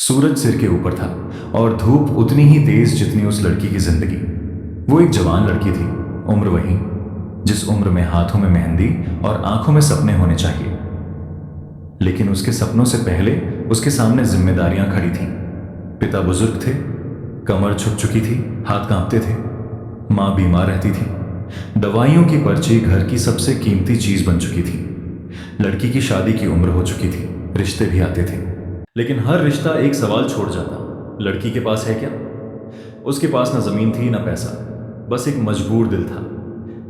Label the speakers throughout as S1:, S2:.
S1: सूरज सिर के ऊपर था और धूप उतनी ही तेज जितनी उस लड़की की जिंदगी। वो एक जवान लड़की थी, उम्र वही जिस उम्र में हाथों में मेहंदी और आंखों में सपने होने चाहिए। लेकिन उसके सपनों से पहले उसके सामने जिम्मेदारियां खड़ी थीं। पिता बुजुर्ग थे, कमर झुक चुकी थी, हाथ कांपते थे। माँ बीमार रहती थी, दवाइयों की पर्ची घर की सबसे कीमती चीज बन चुकी थी। लड़की की शादी की उम्र हो चुकी थी, रिश्ते भी आते थे, लेकिन हर रिश्ता एक सवाल छोड़ जाता। लड़की के पास है क्या? उसके पास ना जमीन थी ना पैसा, बस एक मजबूर दिल था।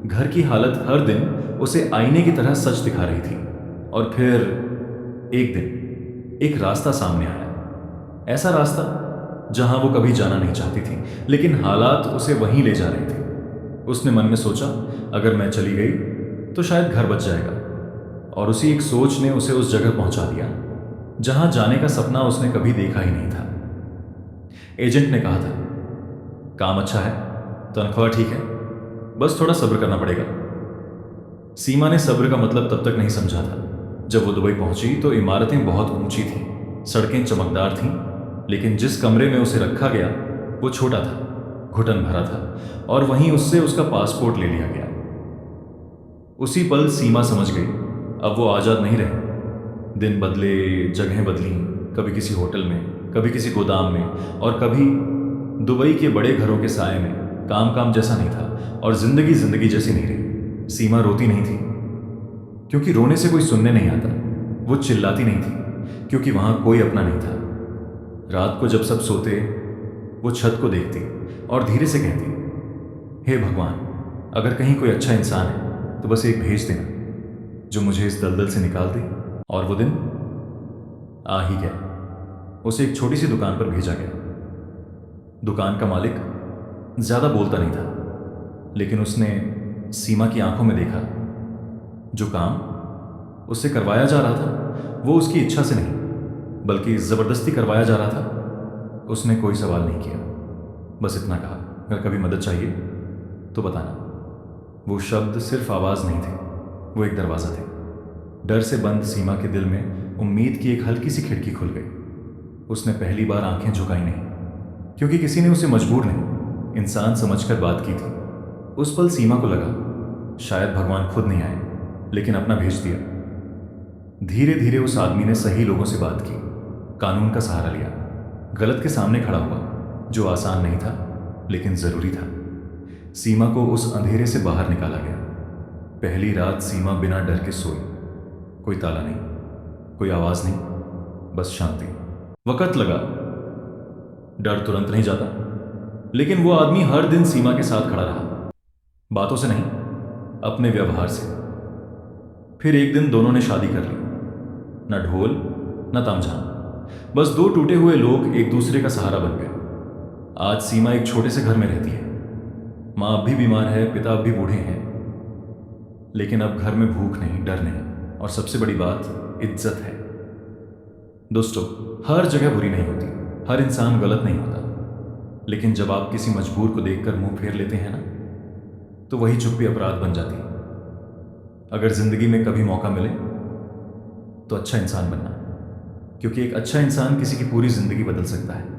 S1: घर की हालत हर दिन उसे आईने की तरह सच दिखा रही थी। और फिर एक दिन एक रास्ता सामने आया, ऐसा रास्ता जहां वो कभी जाना नहीं चाहती थी, लेकिन हालात उसे वहीं ले जा रहे थे। उसने मन में सोचा, अगर मैं चली गई तो शायद घर बच जाएगा। और उसी एक सोच ने उसे उस जगह पहुंचा दिया जहां जाने का सपना उसने कभी देखा ही नहीं था। एजेंट ने कहा था, काम अच्छा है, तनख्वाह ठीक है, बस थोड़ा सब्र करना पड़ेगा। सीमा ने सब्र का मतलब तब तक नहीं समझा था। जब वो दुबई पहुंची तो इमारतें बहुत ऊंची थीं, सड़कें चमकदार थीं, लेकिन जिस कमरे में उसे रखा गया वो छोटा था, घुटन भरा था, और वहीं उससे उसका पासपोर्ट ले लिया गया। उसी पल सीमा समझ गई, अब वो आज़ाद नहीं रहे। दिन बदले, जगहें बदली, कभी किसी होटल में, कभी किसी गोदाम में, और कभी दुबई के बड़े घरों के साए में। काम काम जैसा नहीं था और जिंदगी जिंदगी जैसी नहीं रही। सीमा रोती नहीं थी क्योंकि रोने से कोई सुनने नहीं आता। वो चिल्लाती नहीं थी क्योंकि वहां कोई अपना नहीं था। रात को जब सब सोते, वो छत को देखती और धीरे से कहती, हे भगवान, अगर कहीं कोई अच्छा इंसान है तो बस एक भेज देना जो मुझे इस दलदल से निकाल दे। और वो दिन आ ही गया। उसे एक छोटी सी दुकान पर भेजा गया। दुकान का मालिक ज्यादा बोलता नहीं था, लेकिन उसने सीमा की आंखों में देखा, जो काम उससे करवाया जा रहा था वो उसकी इच्छा से नहीं बल्कि जबरदस्ती करवाया जा रहा था। उसने कोई सवाल नहीं किया, बस इतना कहा, अगर कभी मदद चाहिए तो बताना। वो शब्द सिर्फ आवाज नहीं थे, वो एक दरवाजा थे। डर से बंद सीमा के दिल में उम्मीद की एक हल्की सी खिड़की खुल गई। उसने पहली बार आंखें झुकाई नहीं, क्योंकि किसी ने उसे मजबूर नहीं, इंसान समझकर बात की थी। उस पल सीमा को लगा, शायद भगवान खुद नहीं आए, लेकिन अपना भेज दिया। धीरे धीरे उस आदमी ने सही लोगों से बात की, कानून का सहारा लिया, गलत के सामने खड़ा हुआ, जो आसान नहीं था लेकिन जरूरी था। सीमा को उस अंधेरे से बाहर निकाला गया। पहली रात सीमा बिना डर के सोई। कोई ताला नहीं, कोई आवाज नहीं, बस शांति। वक्त लगा, डर तुरंत नहीं जाता, लेकिन वो आदमी हर दिन सीमा के साथ खड़ा रहा, बातों से नहीं, अपने व्यवहार से। फिर एक दिन दोनों ने शादी कर ली। न ढोल न तामझाम, बस दो टूटे हुए लोग एक दूसरे का सहारा बन गए। आज सीमा एक छोटे से घर में रहती है। माँ अब भी बीमार है, पिता अब भी बूढ़े हैं, लेकिन अब घर में भूख नहीं, डर नहीं, और सबसे बड़ी बात इज्जत है। दोस्तों, हर जगह बुरी नहीं होती, हर इंसान गलत नहीं होता, लेकिन जब आप किसी मजबूर को देखकर मुंह फेर लेते हैं ना, तो वही चुप्पी अपराध बन जाती है। अगर जिंदगी में कभी मौका मिले तो अच्छा इंसान बनना, क्योंकि एक अच्छा इंसान किसी की पूरी जिंदगी बदल सकता है।